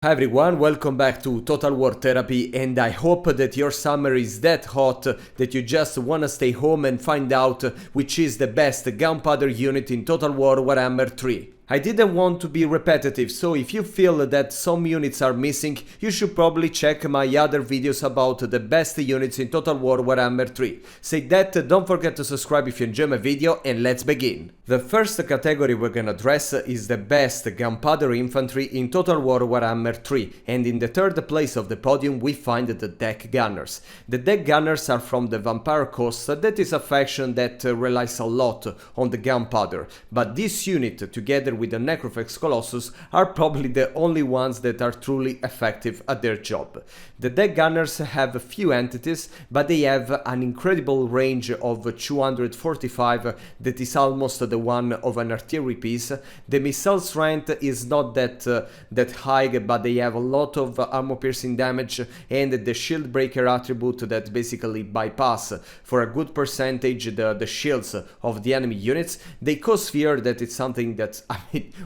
Hi everyone, welcome back to Total War Therapy, and I hope that your summer is that hot that you just wanna stay home and find out which is the best Gunpowder Unit in Total War Warhammer 3. I didn't want to be repetitive, so if you feel that some units are missing, you should probably check my other videos about the best units in Total War Warhammer 3. Say that, don't forget to subscribe if you enjoy my video, and let's begin. The first category we're gonna address is the best Gunpowder Infantry in Total War Warhammer 3, and in the third place of the podium we find the Deck Gunners. The Deck Gunners are from the Vampire Coast, that is a faction that relies a lot on the gunpowder, but this unit, together with the Necrophax Colossus, are probably the only ones that are truly effective at their job. The Deck Gunners have a few entities, but they have an incredible range of 245 that is almost the one of an artillery piece. The missile strength is not that high, but they have a lot of armor piercing damage, and the shield breaker attribute that basically bypass for a good percentage the shields of the enemy units. They cause fear, that it's something that,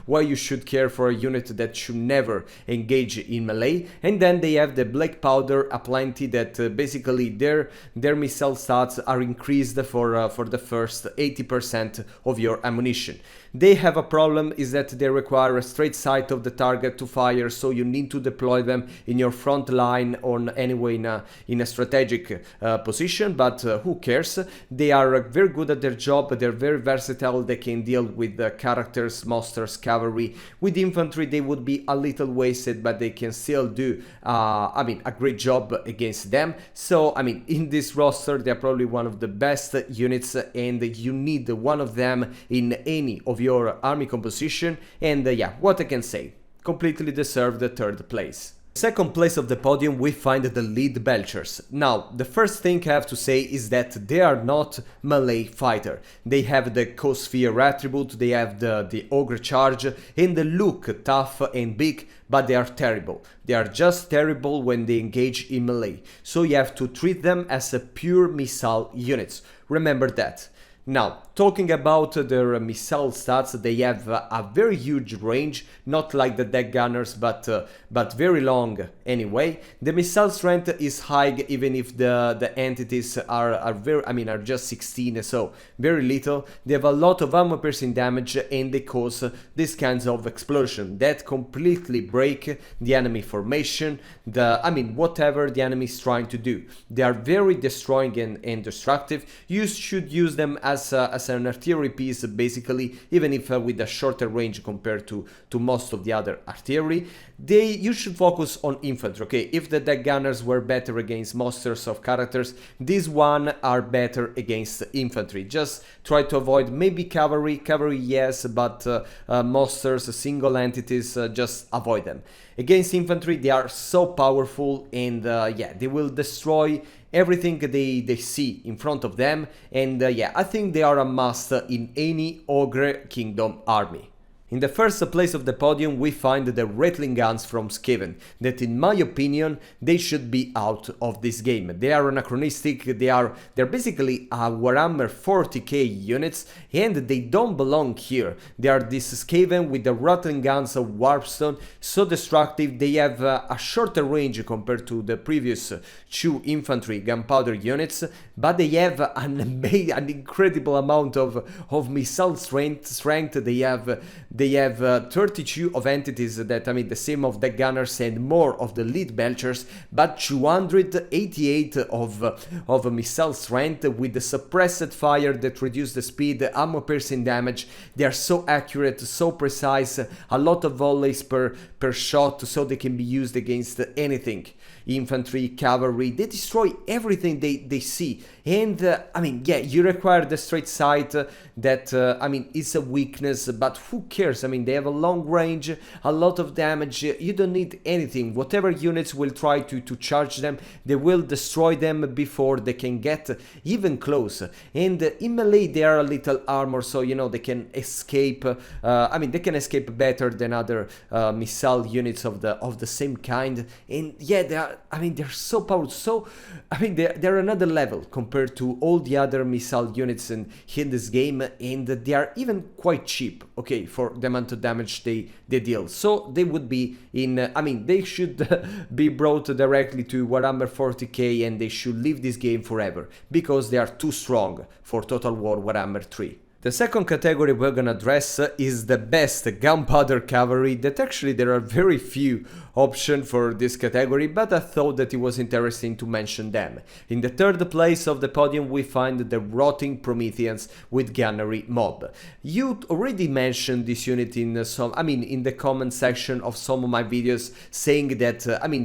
why you should care for a unit that should never engage in melee. And then they have the Black Powder aplenty that basically their missile stats are increased for the first 80% of your ammunition. They have a problem, is that they require a straight sight of the target to fire, so you need to deploy them in your front line or anyway in a strategic position, but who cares? They are very good at their job, they're very versatile, they can deal with characters, monsters, cavalry. With infantry they would be a little wasted, but they can still do a great job against them. So in this roster they're probably one of the best units, and you need one of them in any of your army composition, and yeah, what I can say, completely deserve the third place. Second place of the podium we find the Lead Belchers. Now, the first thing I have to say is that they are not melee fighter. They have the Cosphere attribute, they have the Ogre Charge, and they look tough and big, but they are terrible. They are just terrible when they engage in melee. So you have to treat them as a pure missile units. Remember that. Now, talking about their missile stats, they have a very huge range, not like the Deck Gunners, but very long anyway. The missile strength is high, even if the entities are just 16, so very little. They have a lot of armor piercing damage, and they cause these kinds of explosion that completely break the enemy formation, whatever the enemy is trying to do. They are very destroying and destructive. You should use them as an artillery piece, basically, even if with a shorter range compared to most of the other artillery. You should focus on infantry, okay? If the Deck Gunners were better against monsters of characters, these one are better against infantry. Just try to avoid maybe cavalry, yes, but monsters, single entities, just avoid them. Against infantry they are so powerful, and yeah, they will destroy everything they see in front of them, and yeah, I think they are a must in any Ogre Kingdom army. In the first place of the podium we find the Rattling Guns from Skaven, that in my opinion they should be out of this game. They are anachronistic, they're basically a Warhammer 40k units, and they don't belong here. They are this Skaven with the Rattling Guns of Warpstone, so destructive. They have a shorter range compared to the previous two infantry gunpowder units, but they have an incredible amount of missile strength. They have 32 of entities that, the same of the Gunners and more of the Lead Belchers, but 288 of missile strength with the suppressed fire that reduce the speed, armor piercing damage. They are so accurate, so precise, a lot of volleys per shot, so they can be used against anything. Infantry, cavalry, they destroy everything they see. And yeah, you require the straight sight that is a weakness, but who cares? They have a long range, a lot of damage. You don't need anything. Whatever units will try to charge them, they will destroy them before they can get even close. And in melee they are a little armor, so they can escape. They can escape better than other missile units of the same kind. And yeah, they're so powerful. They're another level compared to all the other missile units in this game, and they are even quite cheap, okay, for for the amount of damage they deal. So they would be in, I mean, they should be brought directly to Warhammer 40k, and they should leave this game forever, because they are too strong for Total War Warhammer 3. The second category we're gonna address is the best Gunpowder Cavalry. That actually there are very few options for this category, but I thought that it was interesting to mention them. In the third place of the podium we find the Rotting Prometheans with Gunnery Mob. You already mentioned this unit in in the comment section of some of my videos, saying that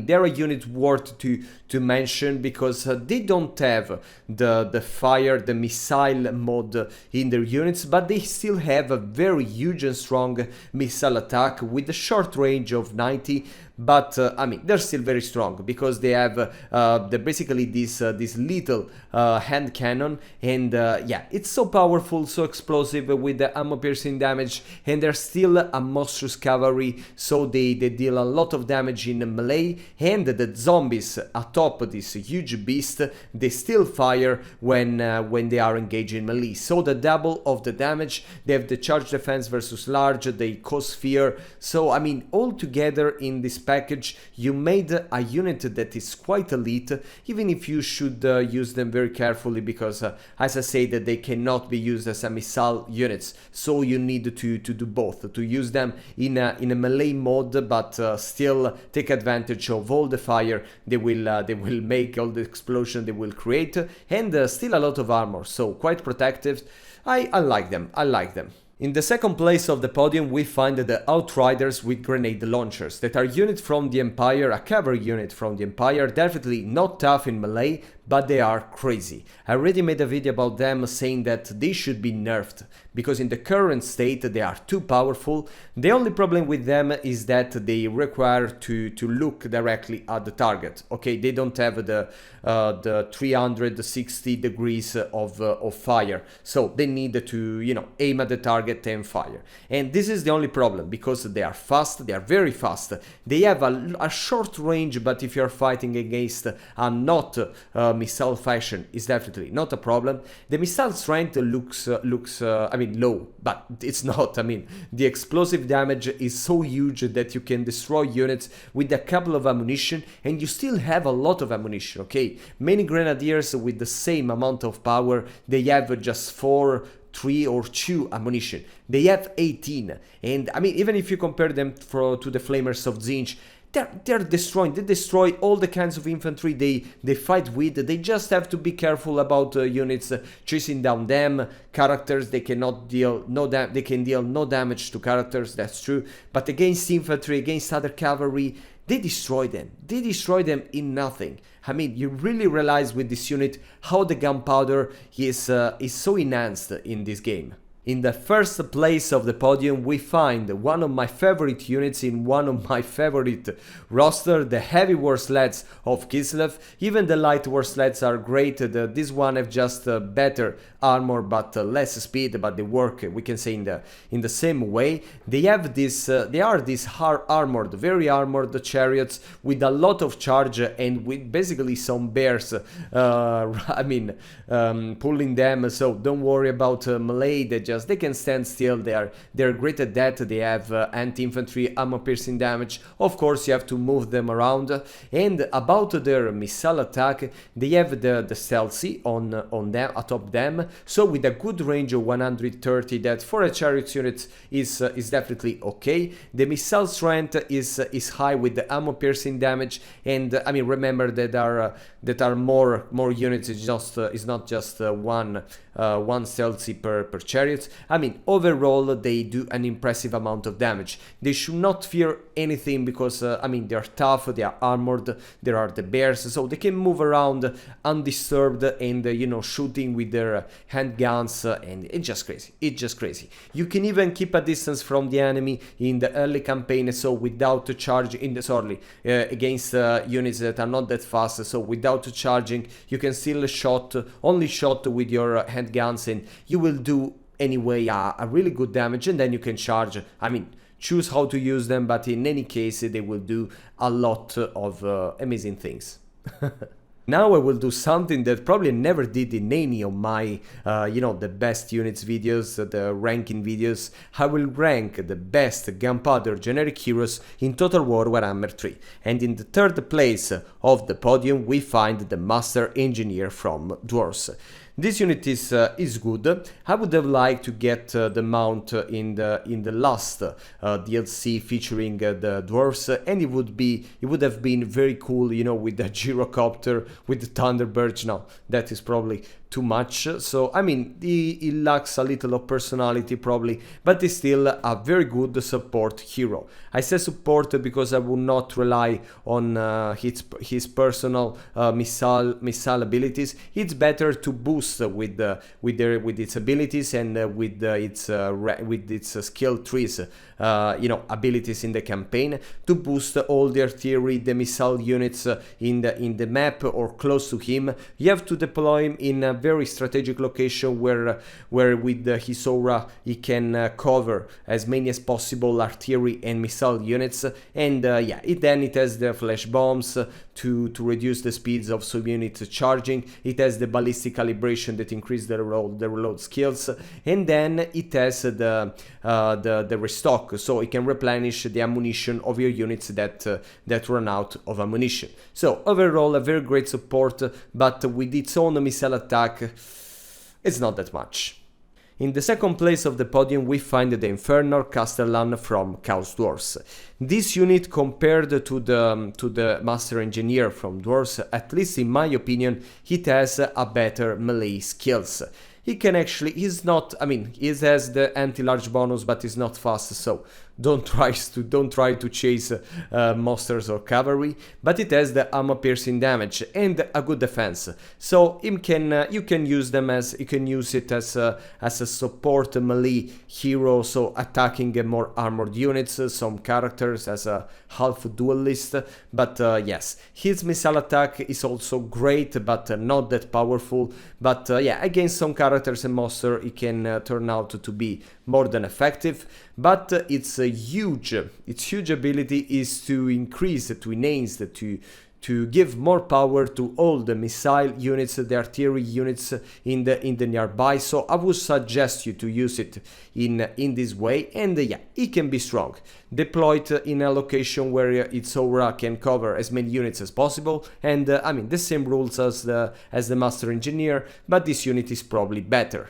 they're a unit worth to mention, because they don't have the fire, the missile mod in their units, but they still have a very huge and strong missile attack with a short range of 90. But they're still very strong, because they have basically this little hand cannon, and yeah, it's so powerful, so explosive with the ammo piercing damage, and they're still a monstrous cavalry, so they deal a lot of damage in melee, and the zombies atop this huge beast, they still fire when they are engaged in melee. So the double of the damage, they have the charge defense versus large, they cause fear. So all together in this package, you made a unit that is quite elite, even if you should use them very carefully, because as I say, that they cannot be used as a missile units, so you need to do both, to use them in a melee mode, but still take advantage of all the fire they will make, all the explosion they will create, and still a lot of armor, so quite protective. I like them, I like them. In the second place of the podium we find the Outriders with grenade launchers, that are unit from the Empire, a cavalry unit from the Empire, definitely not tough in melee, but they are crazy. I already made a video about them saying that they should be nerfed, because in the current state they are too powerful. The only problem with them is that they require to look directly at the target. Okay, they don't have the 360 degrees of fire, so they need to aim at the target and fire. And this is the only problem, because they are fast, they are very fast. They have a short range, but if you are fighting against a not missile fashion, is definitely not a problem. The missile strength looks low, but it's not. The explosive damage is so huge that you can destroy units with a couple of ammunition, and you still have a lot of ammunition. Okay, many grenadiers with the same amount of power, they have just 4, 3 or 2 ammunition. They have 18, and even if you compare them to the Flamers of Tzeentch, they're destroying. They destroy all the kinds of infantry they fight with. They just have to be careful about units chasing down them. Characters, they cannot deal they can deal no damage to characters, that's true, but against infantry, against other cavalry, they destroy them. They destroy them in nothing. You really realize with this unit how the gunpowder is so enhanced in this game. In the first place of the podium we find one of my favorite units in one of my favorite roster, the heavy war sleds of Kislev. Even the light war sleds are great. This one have just better armor but less speed, but they work, we can say, in the same way. They have this they are these armored, very armored chariots with a lot of charge, and with basically some bears pulling them, so don't worry about melee. They can stand still. They're great at that. They have anti-infantry ammo piercing damage. Of course you have to move them around. And about their missile attack, they have the stealthy on them, atop them, so with a good range of 130, that for a chariot unit is definitely okay. The missile strength is high with the ammo piercing damage, and remember that are more units. It's not just one stealthy per chariot. Overall they do an impressive amount of damage. They should not fear anything, because they're tough, they are armored, there are the bears, so they can move around undisturbed, and shooting with their handguns, and it's just crazy. You can even keep a distance from the enemy in the early campaign, so without charging against units that are not that fast, so without charging you can still only shot with your handguns, and you will do anyway a really good damage, and then you can charge. Choose how to use them, but in any case they will do a lot of amazing things. Now I will do something that probably I never did in any of my, the best units videos, the ranking videos. I will rank the best gunpowder generic heroes in Total War Warhammer 3. And in the third place of the podium we find the Master Engineer from Dwarves. This unit is good. I would have liked to get the mount in the last DLC featuring the dwarves, and it would have been very cool, you know, with the gyrocopter, with the Thunderbird. Now that is probably too much. So I mean, he lacks a little of personality probably, but he's still a very good support hero. I say support because I would not rely on his personal missile abilities. It's better to boost with its abilities and with its skill trees, abilities in the campaign, to boost all the artillery, the missile units in the map or close to him. You have to deploy him in a very strategic location where with his aura he can cover as many as possible artillery and missile units, and then it has the flash bombs to reduce the speeds of some units charging. It has the ballistic calibration that increase the reload skills, and then it has the restock, so it can replenish the ammunition of your units that run out of ammunition. So overall a very great support, but with its own missile attack it's not that much. In the second place of the podium we find the Infernal Castellan from Chaos Dwarfs. This unit, compared to the Master Engineer from Dwarfs, at least in my opinion, it has a better melee skills. He can actually, he has the anti-large bonus, but he's not fast, so don't try to chase monsters or cavalry. But it has the armor piercing damage and a good defense, so you can use it as a support melee hero, so attacking more armored units, some characters as a half duelist. But yes, his missile attack is also great, but not that powerful. But against some characters and monsters it can turn out to be more than effective. But its huge ability is to enhance, to give more power to all the missile units, the artillery units in the nearby. So I would suggest you to use it in this way, and it can be strong, deployed in a location where its aura can cover as many units as possible. And the same rules as the Master Engineer, but this unit is probably better.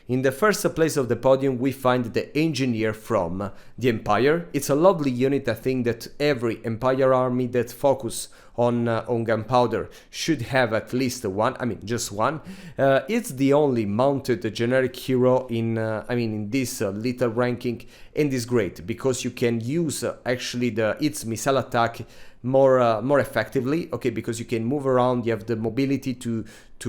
In the first place of the podium we find the Engineer from the Empire. It's a lovely unit. I think that every Empire army that focus on gunpowder should have at least one, just one. It's the only mounted generic hero in this little ranking, and is great because you can use actually its missile attack more effectively, okay, because you can move around, you have the mobility to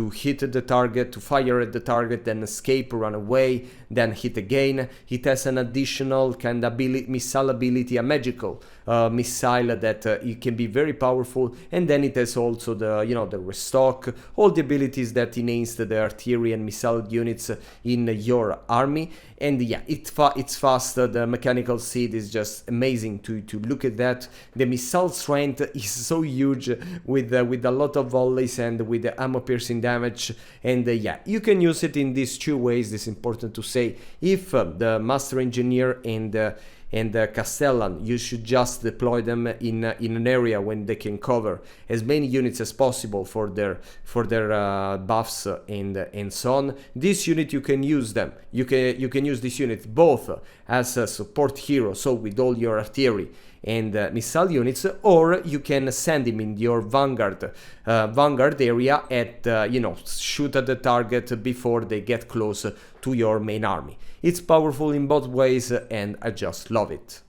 hit the target, to fire at the target, then escape, run away, then hit again. It has an additional kind of missile ability, a magical missile that it can be very powerful. And then it has also the restock, all the abilities that enhance the artillery and missile units in your army. And it's fast. The mechanical seed is just amazing to look at that. The missile strength is so huge with a lot of volleys and with the ammo piercing damage. And you can use it in these two ways. It's important to say. If the Master Engineer and the Castellan, you should just deploy them in an area when they can cover as many units as possible for their buffs and so on. This unit, you can use them. You can use this unit both as a support hero, so with all your artillery and missile units, or you can send him in your vanguard area at shoot at the target before they get close to your main army. It's powerful in both ways, and I just love it.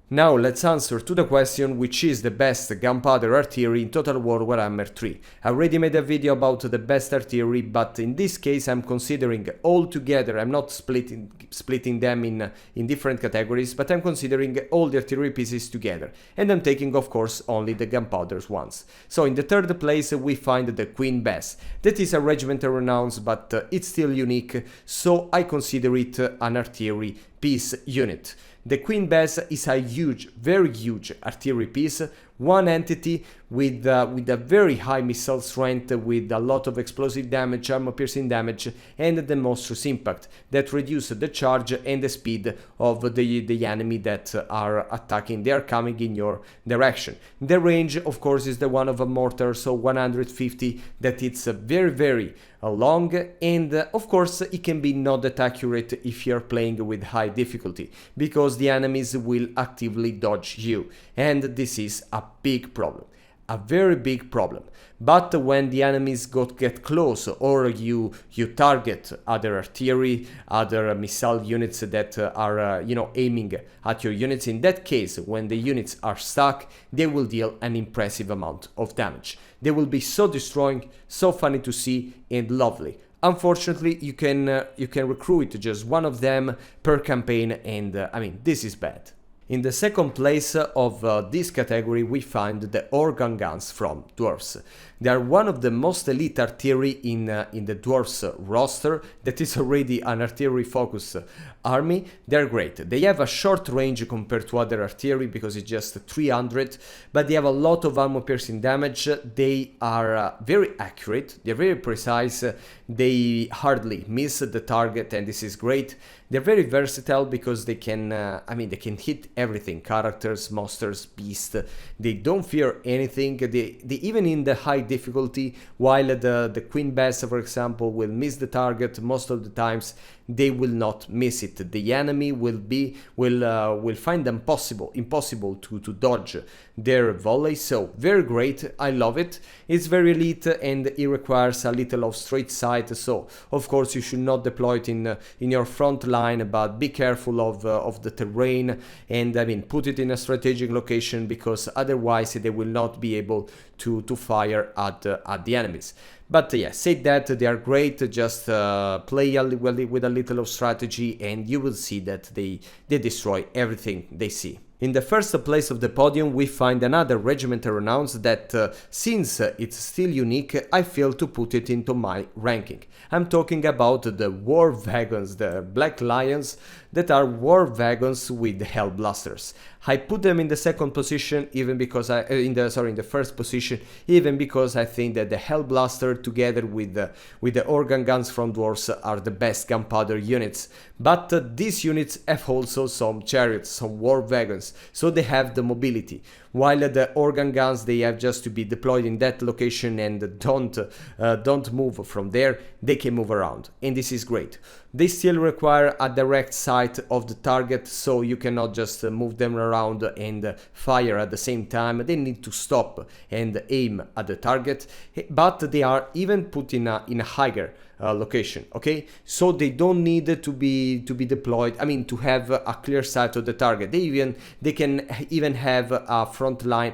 Now let's answer to the question which is the best gunpowder artillery in Total War Warhammer 3. I already made a video about the best artillery, but in this case I'm considering all together. I'm not splitting them in different categories, but I'm considering all the artillery pieces together. And I'm taking, of course, only the gunpowder ones. So in the third place we find the Queen Bess. That is a regimental renounce, but it's still unique, so I consider it an artillery piece unit. The Queen Bess is a huge, very huge artillery piece one entity with a very high missile strength, with a lot of explosive damage, armor piercing damage, and the monstrous impact that reduces the charge and the speed of the enemy that are attacking. They are coming in your direction. The range, of course, is the one of a mortar, so 150, that it's very long, and of course it can be not that accurate if you're playing with high difficulty, because the enemies will actively dodge you, and this is a big problem. A very big problem. But when the enemies get close, or you target other artillery, other missile units that are aiming at your units, in that case, when the units are stuck, they will deal an impressive amount of damage. They will be so destroying, so funny to see, and lovely. Unfortunately, you can recruit just one of them per campaign, and I mean, this is bad. In the second place of this category, we find the organ guns from dwarves. They are one of the most elite artillery in the dwarves roster, that is already an artillery focused army. They're great. They have a short range compared to other artillery because it's just 300, but they have a lot of armor piercing damage. They are very accurate, they're very precise, they hardly miss the target, and this is great. They're very versatile because they can, they can hit everything: characters, monsters, beasts. They don't fear anything. They even in the high difficulty, while the Queen Bess, for example, will miss the target most of the times, they will not miss it. The enemy will find them impossible to dodge their volley. So very great, I love it. It's very elite, and it requires a little of straight sight, so of course you should not deploy it in your front line, but be careful of the terrain, and I mean, put it in a strategic location, because otherwise they will not be able to fire at the enemies. But yeah, say that, they are great. Just play with a little of strategy, and you will see that they destroy everything they see. In the first place of the podium, we find another regiment announced that, since it's still unique, I feel to put it into my ranking. I'm talking about the war wagons, the Black Lions, that are war wagons with hell blasters. I put them in the second position, even because in the first position, even because I think that the hell blaster together with the organ guns from dwarves are the best gunpowder units. But these units have also some chariots, some war wagons, so they have the mobility. While the organ guns, they have just to be deployed in that location and don't move from there. They can move around, and this is great. They still require a direct sight of the target, so you cannot just move them around and fire at the same time. They need to stop and aim at the target, but they are even put in a higher location, okay? So they don't need to be deployed, I mean, to have a clear sight of the target. They can even have a front line,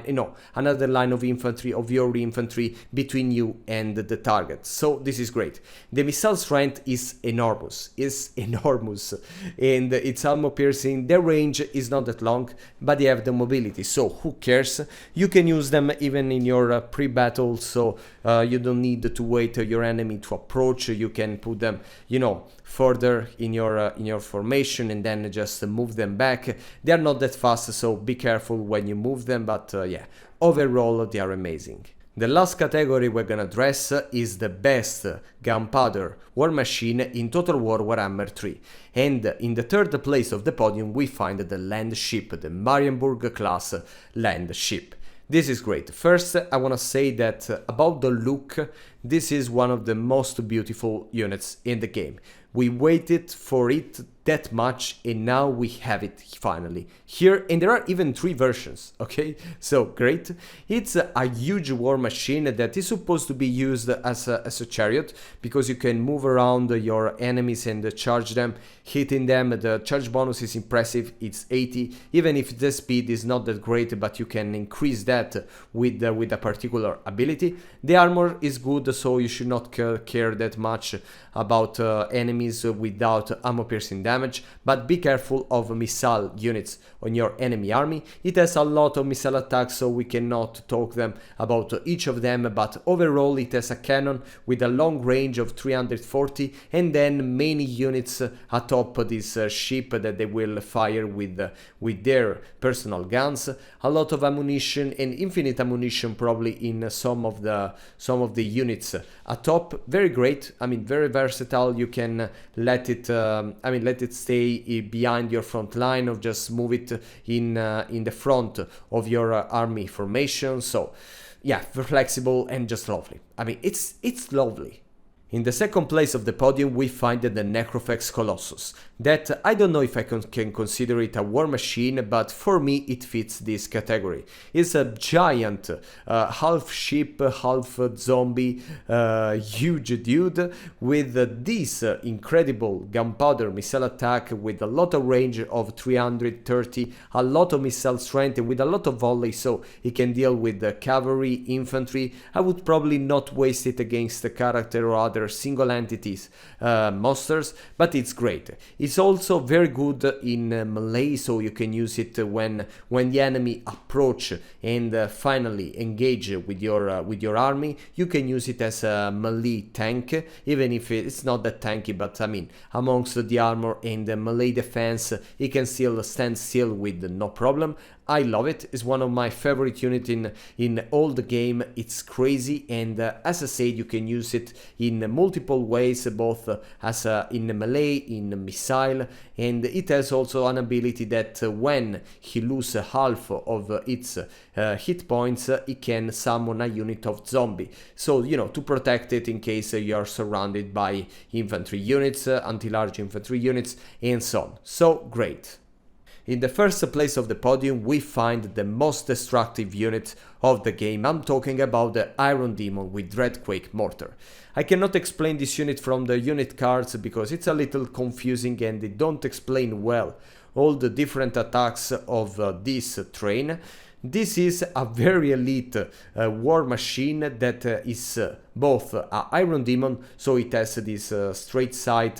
another line of infantry, of your infantry, between you and the target. So this is great. The missile strength is enormous, and it's armor piercing. Their range is not that long, but they have the mobility, so who cares? You can use them even in your pre-battle, so you don't need to wait your enemy to approach. You can put them, further in your formation, and then just move them back. They are not that fast, so be careful when you move them, but yeah, overall they are amazing. The last category we're gonna address is the best gunpowder war machine in Total War Warhammer 3. And in the third place of the podium we find the land ship, the Marienburg class land ship. This is great. First, I want to say that about the look, this is one of the most beautiful units in the game. We waited for it that much, and now we have it finally here, and there are even 3 versions, okay? So great. It's a huge war machine that is supposed to be used as a chariot, because you can move around your enemies and charge them, hitting them. The charge bonus is impressive, it's 80, even if the speed is not that great, but you can increase that with a particular ability. The armor is good, so you should not care that much about enemies without armor piercing damage. damage, but be careful of missile units on your enemy army. It has a lot of missile attacks, so we cannot talk them about each of them, but overall it has a cannon with a long range of 340 and then many units atop this ship that they will fire with their personal guns, a lot of ammunition and infinite ammunition probably in some of the units atop. Very great, I mean very versatile. You can let it stay behind your front line or just move it in the front of your army formation. So yeah, very flexible and just lovely. I mean it's lovely. In the second place of the podium we find the Necrophax Colossus, that I don't know if I can consider it a war machine, but for me it fits this category. It's a giant, half ship, half zombie, huge dude with this incredible gunpowder missile attack with a lot of range of 330, a lot of missile strength with a lot of volley, so he can deal with the cavalry, infantry. I would probably not waste it against the character or other single entities monsters, but it's great. It's also very good in melee, so you can use it when the enemy approach and finally engage with your army. You can use it as a melee tank, even if it's not that tanky, but I mean amongst the armor and the melee defense it can still stand still with no problem. I love it. It's one of my favorite units in all the game. It's crazy, and as I said, you can use it in multiple ways, both as in melee, in missile, and it has also an ability that when he loses half of its hit points, it can summon a unit of zombie. So, you know, to protect it in case you are surrounded by infantry units, anti-large infantry units, and so on. So, great. In the first place of the podium we find the most destructive unit of the game. I'm talking about the Iron Demon with Dreadquake Mortar. I cannot explain this unit from the unit cards because it's a little confusing and they don't explain well all the different attacks of this train. This is a very elite war machine that is both an Iron Demon, so it has this straight sight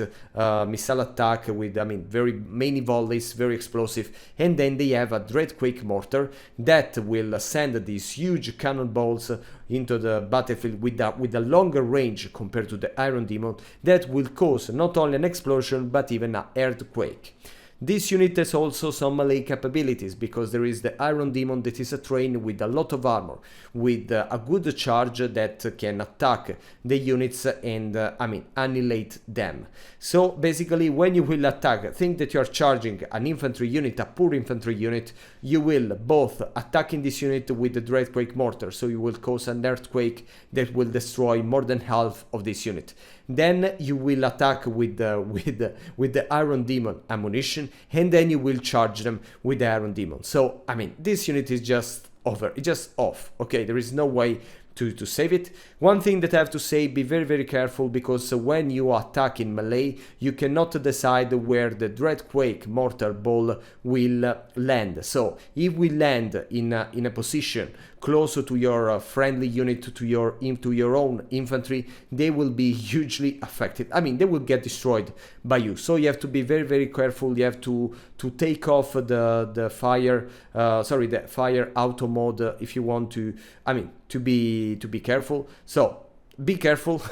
missile attack with, I mean, very many volleys, very explosive, and then they have a Dreadquake Mortar that will send these huge cannonballs into the battlefield with a longer range compared to the Iron Demon that will cause not only an explosion but even an earthquake. This unit has also some melee capabilities, because there is the Iron Demon that is a train with a lot of armor, with a good charge that can attack the units and, annihilate them. So basically, when you will attack, think that you are charging an infantry unit, a poor infantry unit, you will both attacking this unit with the Dreadquake Mortar, so you will cause an earthquake that will destroy more than half of this unit. Then you will attack with the Iron Demon ammunition, and then you will charge them with the Iron Demon. So, I mean, this unit is just over, it's just off, okay? There is no way to save it. One thing that I have to say, be very, very careful, because when you attack in melee, you cannot decide where the Dreadquake Mortar ball will land. So, if we land in a position closer to your friendly unit, to your own infantry, they will be hugely affected. I mean, they will get destroyed by you. So you have to be very, very careful. You have to take off the fire auto mode if you want to. I mean, to be careful. So be careful,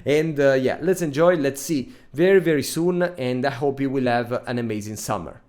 and yeah, let's enjoy. Let's see very, very soon, and I hope you will have an amazing summer.